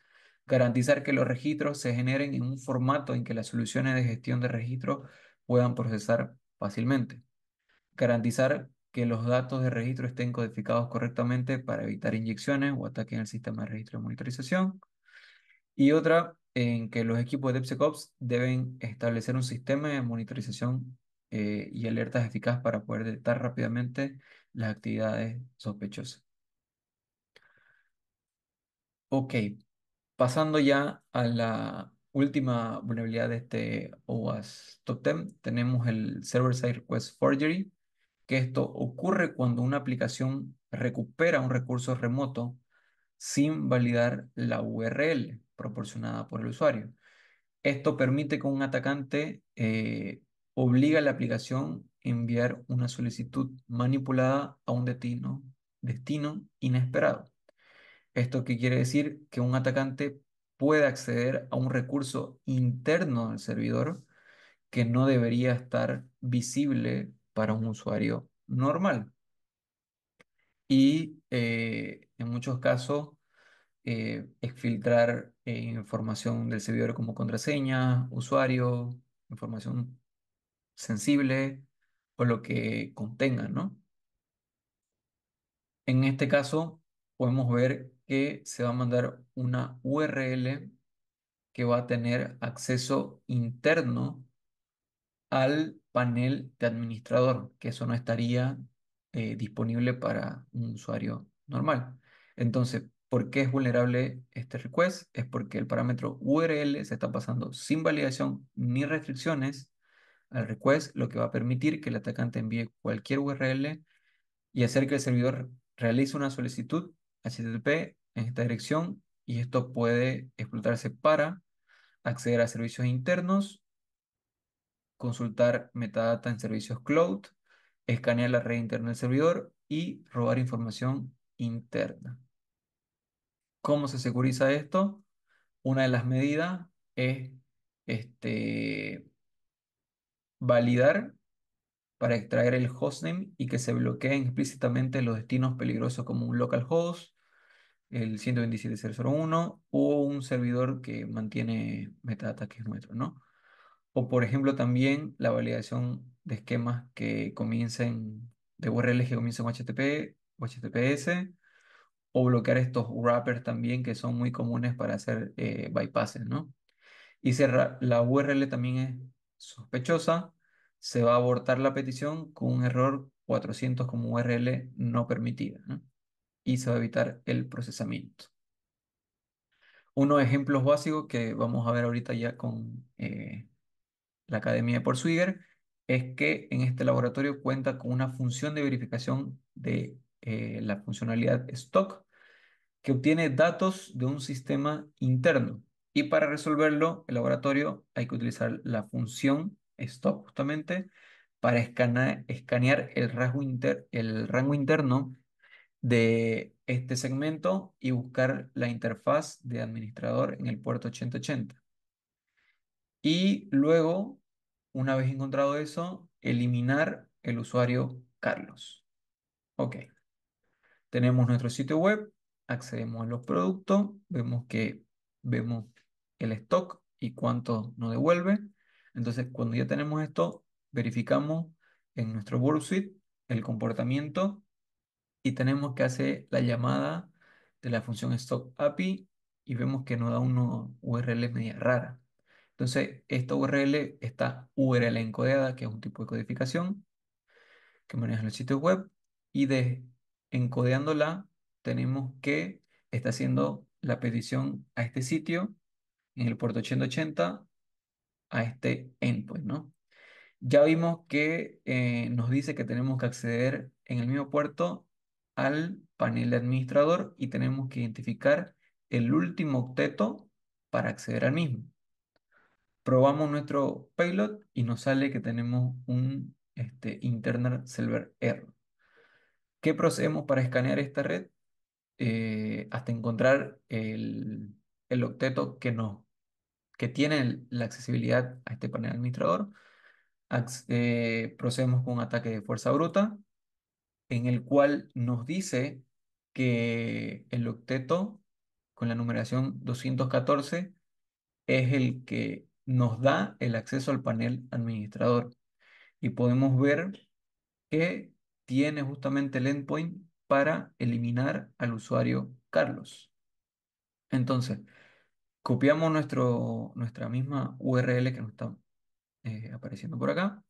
Garantizar que los registros se generen en un formato en que las soluciones de gestión de registros puedan procesar fácilmente. Garantizar que los datos de registro estén codificados correctamente para evitar inyecciones o ataques en el sistema de registro de monitorización. Y otra, en que los equipos de DevSecOps deben establecer un sistema de monitorización y alertas eficaz para poder detectar rápidamente las actividades sospechosas. Ok, pasando ya a la última vulnerabilidad de este OWASP Top 10, tenemos el Server-Side Request Forgery, que esto ocurre cuando una aplicación recupera un recurso remoto sin validar la URL proporcionada por el usuario. Esto permite que un atacante obliga a la aplicación a enviar una solicitud manipulada a un destino inesperado. ¿Esto qué quiere decir? Que un atacante puede acceder a un recurso interno del servidor que no debería estar visible para un usuario normal. Y en muchos casos, exfiltrar información del servidor como contraseña, usuario, información sensible o lo que contenga, ¿no? En este caso, podemos ver que se va a mandar una URL que va a tener acceso interno al panel de administrador, que eso no estaría disponible para un usuario normal. Entonces, ¿por qué es vulnerable este request? Es porque el parámetro URL se está pasando sin validación ni restricciones al request, lo que va a permitir que el atacante envíe cualquier URL y hacer que el servidor realice una solicitud HTTP en esta dirección, y esto puede explotarse para acceder a servicios internos, consultar metadata en servicios cloud, escanear la red interna del servidor y robar información interna. ¿Cómo se securiza esto? Una de las medidas es validar para extraer el hostname y que se bloqueen explícitamente los destinos peligrosos como un localhost, el 127.0.0.1 o un servidor que mantiene metadata que es nuestro, ¿no? O por ejemplo también la validación de esquemas que comiencen, de URLs que comiencen en HTTP o HTTPS, o bloquear estos wrappers también que son muy comunes para hacer bypasses, ¿no? Y si la URL también es sospechosa, se va a abortar la petición con un error 400 como URL no permitida, ¿no? Y se va a evitar el procesamiento. Unos ejemplos básicos que vamos a ver ahorita ya con la Academia de Portswigger, es que en este laboratorio cuenta con una función de verificación de la funcionalidad stock que obtiene datos de un sistema interno. Y para resolverlo, el laboratorio hay que utilizar la función stock justamente para escanear el rango interno de este segmento y buscar la interfaz de administrador en el puerto 8080. Y luego, una vez encontrado eso, eliminar el usuario Carlos. Ok, tenemos nuestro sitio web, accedemos a los productos, vemos el stock y cuánto nos devuelve. Entonces, cuando ya tenemos esto, verificamos en nuestro worksheet el comportamiento y tenemos que hacer la llamada de la función stock API y vemos que nos da una URL media rara. Entonces, esta URL está URL encodeada, que es un tipo de codificación que maneja el sitio web, y de encodeándola tenemos que está haciendo la petición a este sitio en el puerto 8080 a este endpoint, ¿no? Ya vimos que nos dice que tenemos que acceder en el mismo puerto al panel de administrador y tenemos que identificar el último octeto para acceder al mismo. Probamos nuestro payload y nos sale que tenemos un internal server error. ¿Qué procedemos para escanear esta red? Hasta encontrar el octeto que tiene la accesibilidad a este panel administrador. Procedemos con un ataque de fuerza bruta, en el cual nos dice que el octeto con la numeración 214 es el que nos da el acceso al panel administrador. Y podemos ver que tiene justamente el endpoint para eliminar al usuario Carlos. Entonces, copiamos nuestra misma URL que nos está apareciendo por acá,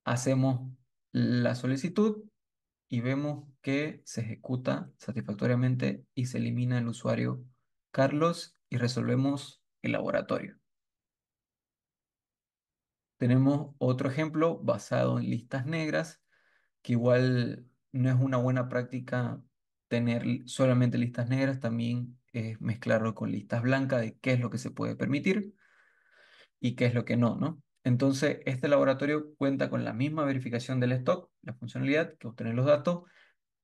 hacemos la solicitud y vemos que se ejecuta satisfactoriamente y se elimina el usuario Carlos y resolvemos el laboratorio. Tenemos otro ejemplo basado en listas negras, que igual no es una buena práctica tener solamente listas negras, también es mezclarlo con listas blancas de qué es lo que se puede permitir y qué es lo que no, ¿no? Entonces, este laboratorio cuenta con la misma verificación del stock, la funcionalidad, que obtener los datos,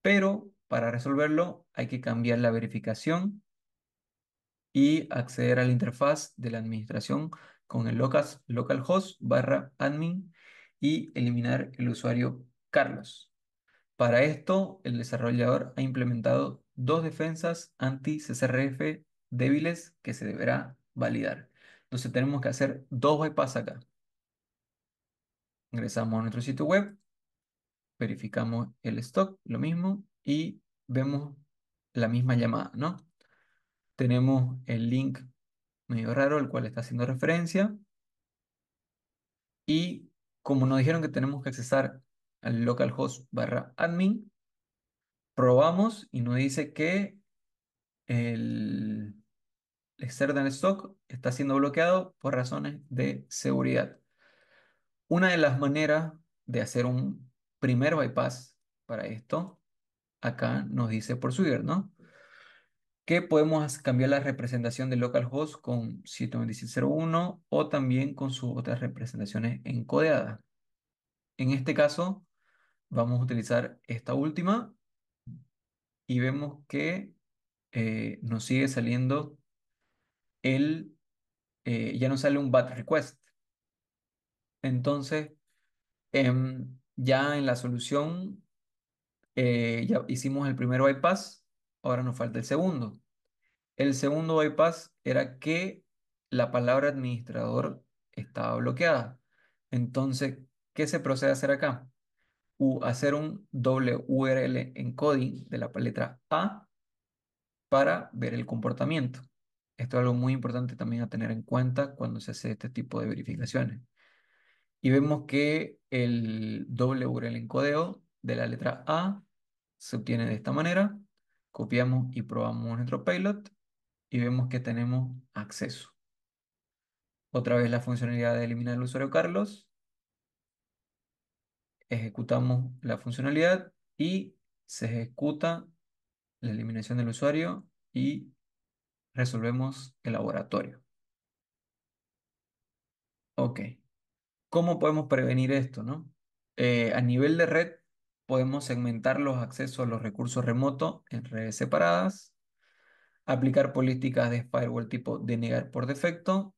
pero para resolverlo hay que cambiar la verificación y acceder a la interfaz de la administración con el localhost barra admin y eliminar el usuario Carlos. Para esto, el desarrollador ha implementado dos defensas anti-CSRF débiles que se deberá validar. Entonces tenemos que hacer dos bypass acá. Ingresamos a nuestro sitio web, verificamos el stock, lo mismo, y vemos la misma llamada, ¿no? Tenemos el link medio raro al cual está haciendo referencia y como nos dijeron que tenemos que accesar al localhost barra admin, probamos y nos dice que el external stock está siendo bloqueado por razones de seguridad. Una de las maneras de hacer un primer bypass para esto, acá nos dice por Swigger, ¿no? Que podemos cambiar la representación del localhost con 192.168.1 o también con sus otras representaciones encodeadas. En este caso, vamos a utilizar esta última y vemos que nos sigue saliendo ya nos sale un bad request. Entonces, ya en la solución, ya hicimos el primer bypass, ahora nos falta el segundo. El segundo bypass era que la palabra administrador estaba bloqueada. Entonces, ¿qué se procede a hacer acá? Hacer un doble URL encoding de la letra A para ver el comportamiento. Esto es algo muy importante también a tener en cuenta cuando se hace este tipo de verificaciones. Y vemos que el doble URL encodeo de la letra A se obtiene de esta manera. Copiamos y probamos nuestro payload y vemos que tenemos acceso. Otra vez la funcionalidad de eliminar al usuario Carlos. Ejecutamos la funcionalidad y se ejecuta la eliminación del usuario y resolvemos el laboratorio. Ok. ¿Cómo podemos prevenir esto, no? A nivel de red, podemos segmentar los accesos a los recursos remotos en redes separadas, aplicar políticas de firewall tipo denegar por defecto,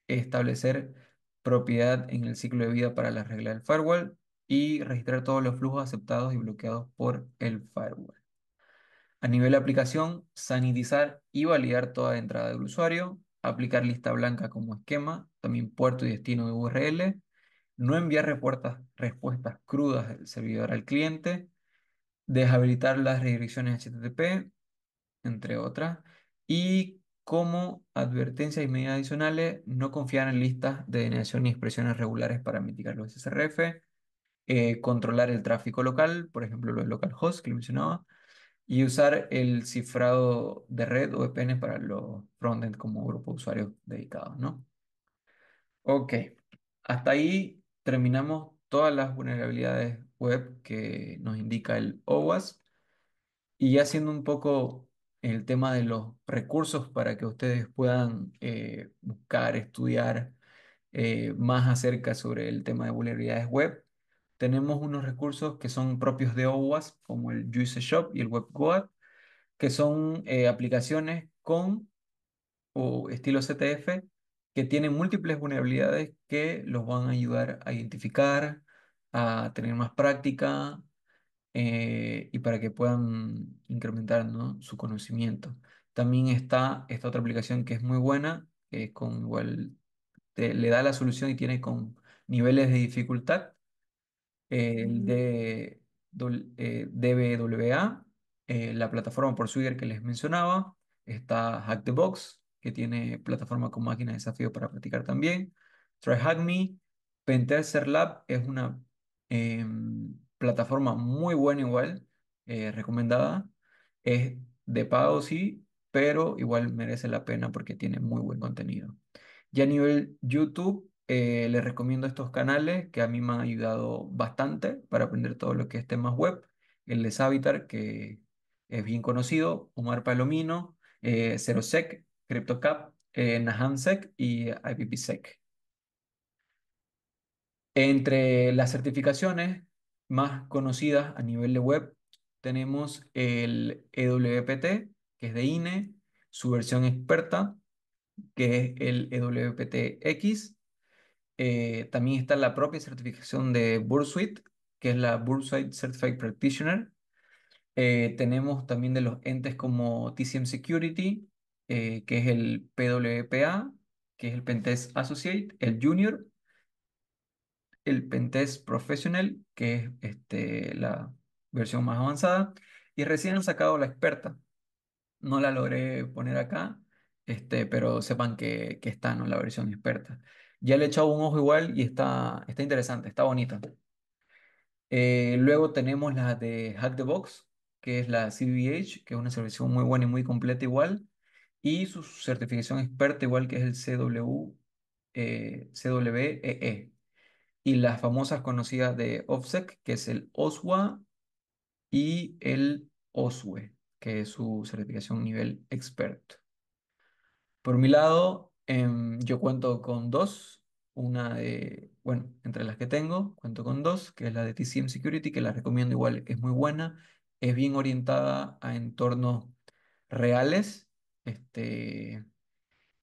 establecer propiedad en el ciclo de vida para las reglas del firewall y registrar todos los flujos aceptados y bloqueados por el firewall. A nivel de aplicación, sanitizar y validar toda entrada del usuario, aplicar lista blanca como esquema, también puerto y destino de URL, no enviar respuestas crudas del servidor al cliente, deshabilitar las redirecciones HTTP, entre otras, y como advertencias y medidas adicionales, no confiar en listas de denegación ni expresiones regulares para mitigar los SRF, controlar el tráfico local, por ejemplo, lo de localhost que le mencionaba, y usar el cifrado de red o VPN para los frontend como grupo de usuarios dedicados, ¿no? Ok, hasta ahí terminamos todas las vulnerabilidades web que nos indica el OWASP y ya haciendo un poco el tema de los recursos para que ustedes puedan buscar, estudiar más acerca sobre el tema de vulnerabilidades web. Tenemos unos recursos que son propios de OWASP, como el Juice Shop y el WebGoat, que son aplicaciones con o estilo CTF que tienen múltiples vulnerabilidades que los van a ayudar a identificar, a tener más práctica y para que puedan incrementar, ¿no?, su conocimiento. También está esta otra aplicación que es muy buena, que es con igual le da la solución y tiene con niveles de dificultad el de DBWA, la plataforma por Swigger que les mencionaba, está Hack the Box, que tiene plataforma con máquina de desafío para practicar también, TryHackMe, Pentester Lab es una plataforma muy buena igual, recomendada, es de pago sí, pero igual merece la pena porque tiene muy buen contenido. Ya a nivel YouTube, les recomiendo estos canales que a mí me han ayudado bastante para aprender todo lo que es temas web. El de Savitar, que es bien conocido, Omar Palomino, ZeroSec, CryptoCap, NahamSec y IPPSec. Entre las certificaciones más conocidas a nivel de web, tenemos el EWPT, que es de INE, su versión experta, que es el EWPT-X. También está la propia certificación de Bursuit, que es la Bursuit Certified Practitioner. Tenemos también de los entes como TCM Security, que es el PWPA, que es el Pentest Associate, el Junior, el Pentest Professional, que es la versión más avanzada, y recién han sacado la experta. No la logré poner acá, pero sepan que está, ¿no?, la versión experta. Ya le he echado un ojo igual y está interesante, está bonita. Luego tenemos la de Hack the Box, que es la CVH, que es una certificación muy buena y muy completa igual. Y su certificación experta igual que es el CWEE. Y las famosas conocidas de OFSEC, que es el OSWA y el OSWE, que es su certificación nivel experto. Por mi lado, yo cuento con dos. Bueno, entre las que tengo, cuento con dos, que es la de TCM Security, que la recomiendo igual, es muy buena, es bien orientada a entornos reales,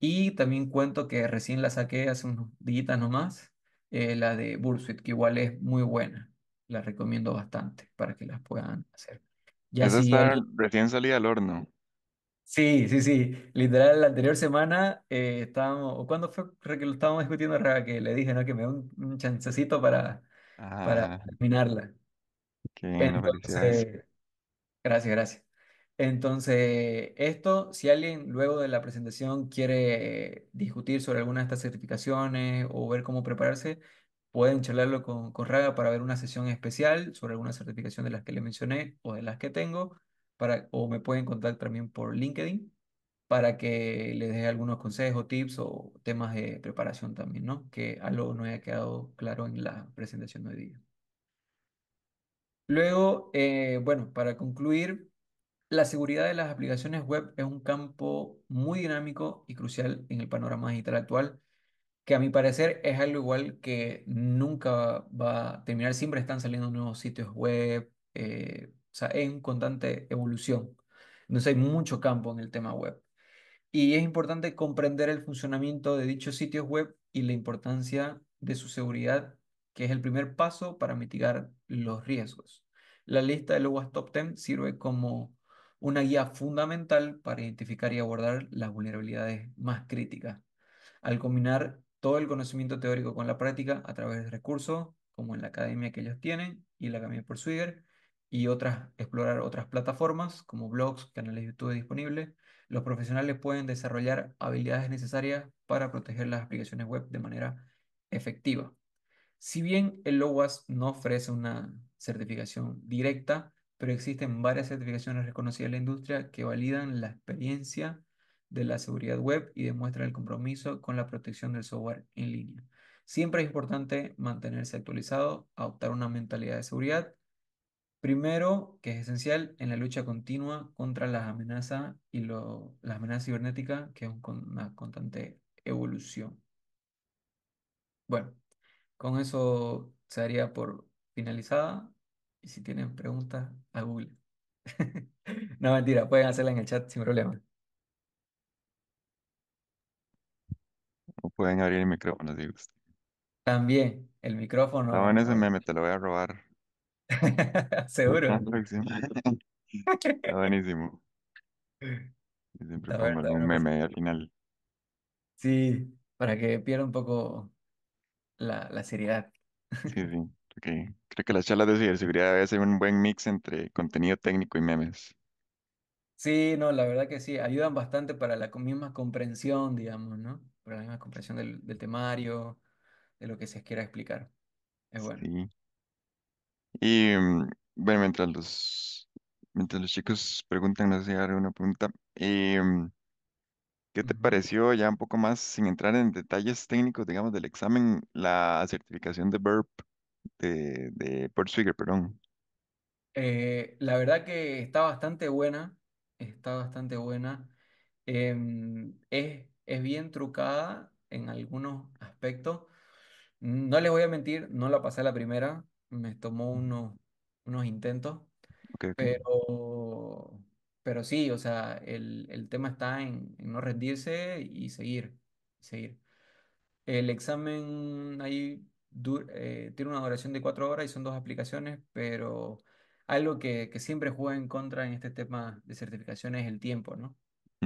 y también cuento que recién la saqué hace unos días nomás, la de Bursuit, que igual es muy buena, la recomiendo bastante para que las puedan hacer. Ya Esa si está alguien recién salida al horno. Sí, sí, sí. Literal, la anterior semana estábamos, o cuando fue que lo estábamos discutiendo, Raga, que le dije, ¿no?, que me dé un chancecito para Ah, terminarla. qué bien, felicidades. Entonces, gracias, gracias. Entonces, esto, si alguien luego de la presentación quiere discutir sobre alguna de estas certificaciones o ver cómo prepararse, pueden charlarlo con Raga para ver una sesión especial sobre alguna certificación de las que le mencioné o de las que tengo, o me pueden contactar también por LinkedIn para que les dé algunos consejos, tips o temas de preparación también, ¿no? Que algo no haya quedado claro en la presentación de hoy día. Luego, bueno, para concluir, la seguridad de las aplicaciones web es un campo muy dinámico y crucial en el panorama digital actual, que a mi parecer es algo igual que nunca va a terminar, siempre están saliendo nuevos sitios web, o sea, es en constante evolución. Entonces hay mucho campo en el tema web. Y es importante comprender el funcionamiento de dichos sitios web y la importancia de su seguridad, que es el primer paso para mitigar los riesgos. La lista de los Top 10 sirve como una guía fundamental para identificar y abordar las vulnerabilidades más críticas. Al combinar todo el conocimiento teórico con la práctica a través de recursos como en la academia que ellos tienen y la Academia por Swigger y explorar otras plataformas como blogs, canales de YouTube disponibles, los profesionales pueden desarrollar habilidades necesarias para proteger las aplicaciones web de manera efectiva. Si bien el LOWAS no ofrece una certificación directa, pero existen varias certificaciones reconocidas en la industria que validan la experiencia de la seguridad web y demuestran el compromiso con la protección del software en línea. Siempre es importante mantenerse actualizado, adoptar una mentalidad de seguridad. Primero, que es esencial en la lucha continua contra las amenazas y las amenazas cibernéticas, que es una constante evolución. Bueno, con eso se daría por finalizada. Y si tienen preguntas, a Google. No, mentira, pueden hacerla en el chat sin problema. O pueden abrir el micrófono si gustan. También el Está bueno micrófono, ese meme, te lo voy a robar. La seguro. próxima. Está buenísimo. Yo siempre pongo Está algún bueno, meme ahí al final. sí, para que pierda un poco la seriedad. Sí, sí. Creo que las charlas de ciberseguridad debe ser un buen mix entre contenido técnico y memes. Sí, no, la verdad que sí, ayudan bastante para la misma comprensión, digamos, ¿no? Para la misma comprensión del temario, de lo que se quiera explicar. Es bueno. Sí. Y bueno, mientras los chicos preguntan, no sé si haré una pregunta. ¿Qué te Ujú. pareció ya un poco más, sin entrar en detalles técnicos, digamos, del examen, la certificación de BURP de Port Swigger, perdón? La verdad que está bastante buena, está bastante buena. Es bien trucada en algunos aspectos. No les voy a mentir, no la pasé a la primera, me tomó unos intentos, Ok, ok. pero, pero sí, o sea, el tema está en no rendirse y seguir. El examen ahí tiene una duración de 4 horas y son dos aplicaciones, pero algo que siempre juega en contra en este tema de certificación es el tiempo, ¿no?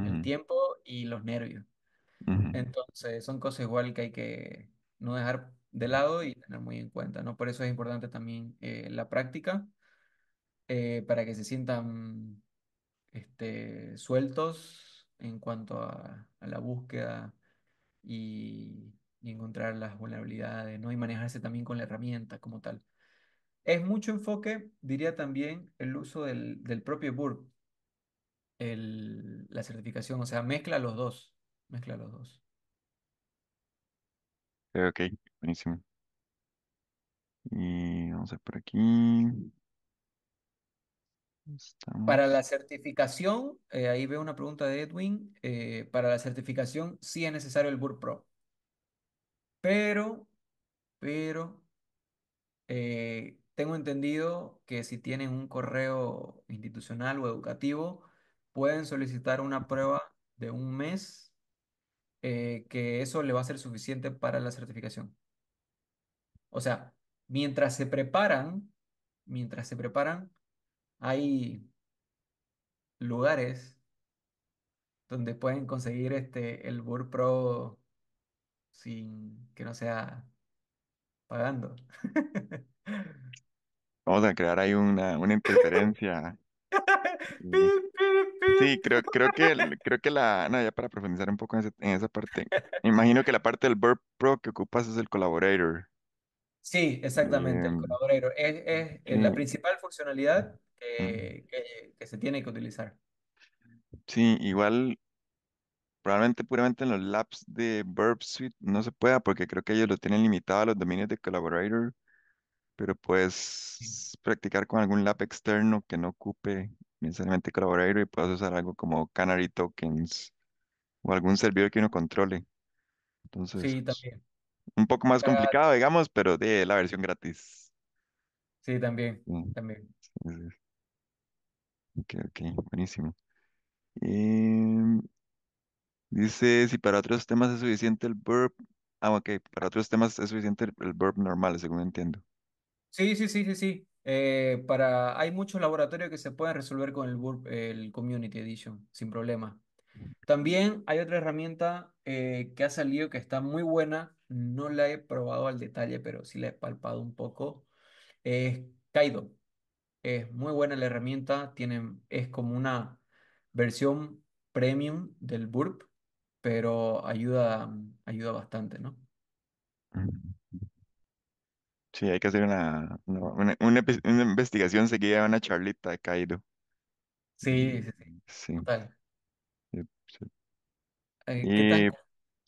El Ujú, tiempo y los nervios. ujú, Entonces, son cosas igual que hay que no dejar de lado y tener muy en cuenta, ¿no? Por eso es importante también la práctica, para que se sientan sueltos en cuanto a la búsqueda y encontrar las vulnerabilidades, ¿no? Y manejarse también con la herramienta como tal. Es mucho enfoque, diría también, el uso del propio Burp, la certificación, o sea, mezcla los dos. ok, ok, buenísimo. Y vamos a ver por aquí. Para la Estamos. certificación, ahí veo una pregunta de Edwin, para la certificación sí es necesario el Burp Pro, pero, pero, tengo entendido que si tienen un correo institucional o educativo, pueden solicitar una prueba de un mes, que eso le va a ser suficiente para la certificación. O sea, mientras se preparan, mientras se preparan, hay lugares donde pueden conseguir el Burp Pro sin que no sea pagando. Vamos a crear ahí una interferencia. eh, Pip, pip, Sí, pip. no, ya para profundizar un poco en esa parte, imagino que la parte del Burp Pro que ocupas es el Collaborator. Sí, exactamente, el Em, colaborador es la que, principal funcionalidad mm, que se tiene que utilizar. sí, igual probablemente puramente en los labs de Burp Suite no se pueda porque creo que ellos lo tienen limitado a los dominios de Collaborator, pero puedes practicar con algún lab externo que no ocupe necesariamente Collaborator y puedes usar algo como Canary Tokens o algún servidor que uno controle. Entonces, Sí, también. un poco más Para, complicado, digamos, pero de la versión gratis. sí, también, Mm, también. sí, sí, ok, ok, buenísimo. Em, Dice si para otros temas es suficiente el verb. Ah, ok, para otros temas es suficiente el verb normal, según entiendo. Sí, sí, sí, sí, sí. Hay muchos laboratorios que se pueden resolver con el Community Edition sin problema. También hay otra herramienta que ha salido que está muy buena. No la he probado al detalle, pero sí la he palpado un poco. Es Kaido. Es muy buena la herramienta, es como una versión premium del Burp, pero ayuda bastante, ¿no? Ujú. Sí, hay que hacer una investigación seguida, una charlita de Kaido. Sí, sí, sí, Sí, total. sí, sí. ¿Qué tal?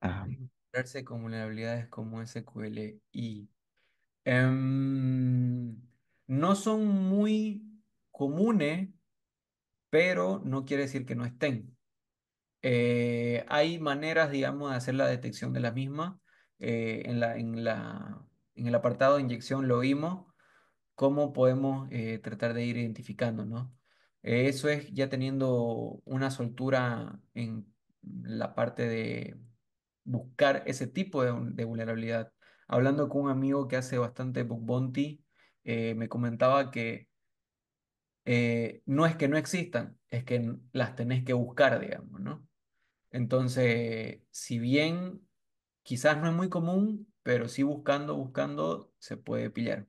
Ajá. Encontrarse con vulnerabilidades como SQLi. Em, no son muy comunes, pero no quiere decir que no estén. Hay maneras, digamos, de hacer la detección de la misma. En el apartado de inyección lo vimos, cómo podemos tratar de ir identificando, ¿no? Eso es ya teniendo una soltura en la parte de buscar ese tipo de vulnerabilidad. Hablando con un amigo que hace bastante bug bounty, me comentaba que no es que no existan, es que las tenés que buscar, digamos, ¿no? Entonces, si bien quizás no es muy común, pero sí buscando, se puede pillar.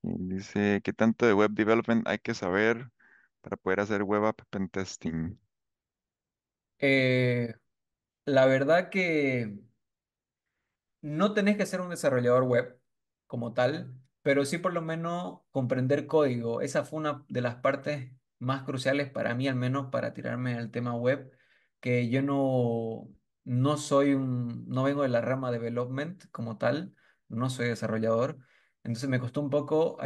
Y dice, ¿qué tanto de web development hay que saber para poder hacer web app pen testing? Eh, la verdad que no tenés que ser un desarrollador web como tal, pero sí por lo menos comprender código. Esa fue una de las partes más cruciales para mí, al menos para tirarme al tema web, que yo no vengo de la rama de development como tal, no soy desarrollador. Entonces me costó un poco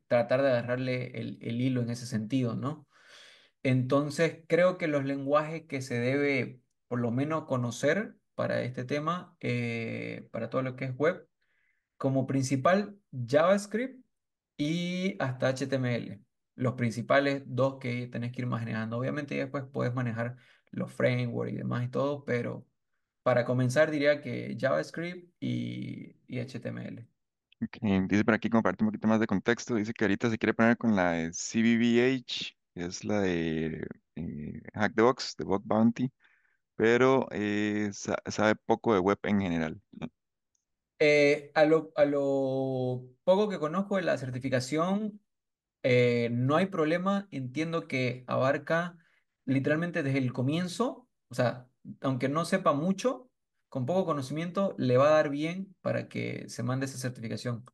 tratar de agarrarle el hilo en ese sentido, ¿no? Entonces, creo que los lenguajes que se debe por lo menos conocer para este tema, para todo lo que es web, como principal JavaScript y hasta HTML. Los principales dos que tenés que ir manejando. Obviamente ya después puedes manejar los frameworks y demás y todo, pero para comenzar diría que JavaScript y HTML. Ok, dice por aquí, comparte un poquito más de contexto. Dice que ahorita se quiere poner con la de CBBH, que es la de Hack the Box, de Bug Bounty, pero sabe poco de web en general. A lo poco que conozco de la certificación, no hay problema, entiendo que abarca literalmente desde el comienzo, o sea, aunque no sepa mucho, con poco conocimiento le va a dar bien para que se mande esa certificación.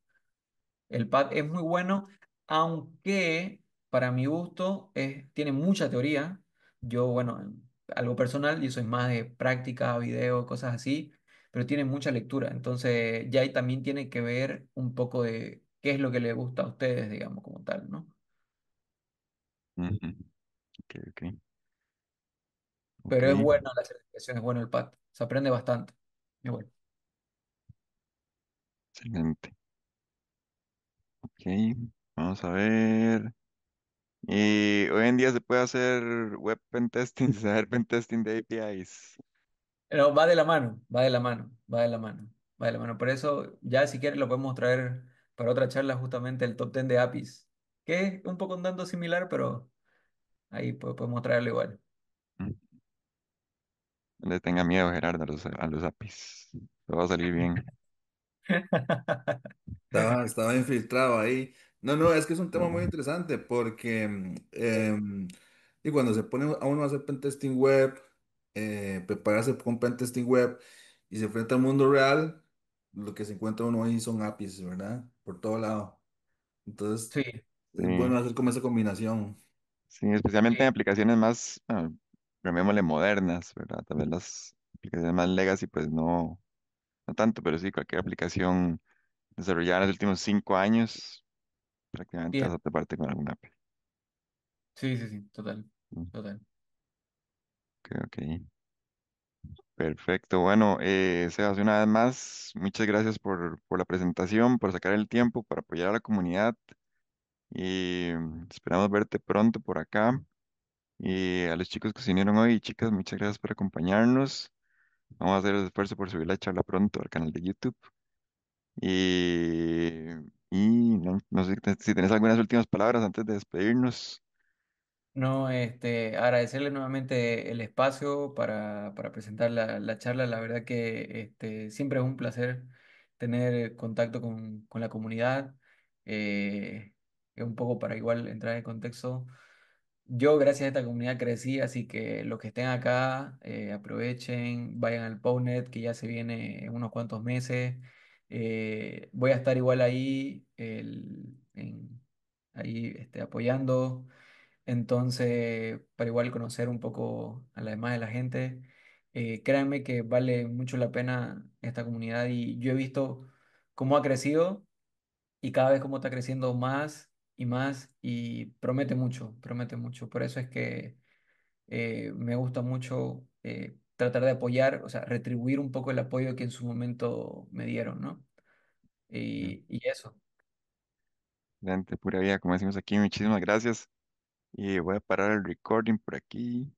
El pad es muy bueno, aunque para mi gusto tiene mucha teoría. Yo, bueno, algo personal, yo soy más de práctica, video, cosas así, pero tiene mucha lectura. Entonces, ya ahí también tiene que ver un poco de qué es lo que le gusta a ustedes, digamos, como tal, ¿no? Ujú, ok, ok, ok, Pero es buena la certificación, es bueno el pad. Se aprende bastante. Es bueno. excelente. Ok, vamos a ver. Y hoy en día se puede hacer web pen testing, saber pen testing de APIs. Pero va de la mano, va de la mano, va de la mano, va de la mano. Por eso, ya si quieres lo podemos traer para otra charla justamente el top 10 de APIs, que es un poco un tanto similar, pero ahí podemos traerlo igual. Mm, no le tenga miedo, Gerardo, a los APIs. Todo va a salir bien. Estaba infiltrado ahí. No, no, es que es un tema muy interesante porque y cuando se pone a uno a hacer pentesting web, prepararse con pentesting web y se enfrenta al mundo real, lo que se encuentra uno ahí son APIs, ¿verdad? Por todo lado. Entonces, Sí, es Sí, bueno hacer como esa combinación. sí, especialmente en sí, aplicaciones más, llamémosle modernas, ¿verdad? Tal vez las aplicaciones más legacy, pues no, no tanto, pero sí, cualquier aplicación desarrollada en los últimos 5 años, prácticamente vas bien. a toparte con alguna API. Sí, sí, sí, total, Mm, total. ok, ok. Perfecto. Bueno, Sebas, una vez más, muchas gracias por la presentación, por sacar el tiempo para apoyar a la comunidad y esperamos verte pronto por acá. Y a los chicos que se unieron hoy, chicas, muchas gracias por acompañarnos. Vamos a hacer el esfuerzo por subir la charla pronto al canal de YouTube. Y, y no sé si tenés algunas últimas palabras antes de despedirnos. No, agradecerle nuevamente el espacio para presentar la charla. La verdad que siempre es un placer tener contacto con la comunidad. Es un poco para igual entrar en contexto. Yo gracias a esta comunidad crecí, así que los que estén acá, aprovechen, vayan al PubNet que ya se viene en unos cuantos meses. Voy a estar igual ahí, ahí apoyando. Entonces, para igual conocer un poco a la demás de la gente. Créanme que vale mucho la pena esta comunidad y yo he visto cómo ha crecido y cada vez cómo está creciendo más y promete mucho, promete mucho. Por eso es que me gusta mucho tratar de apoyar, o sea, retribuir un poco el apoyo que en su momento me dieron, ¿no? Mm, Y eso. excelente, pura vida, como decimos aquí, muchísimas gracias. Y voy a parar el recording por aquí.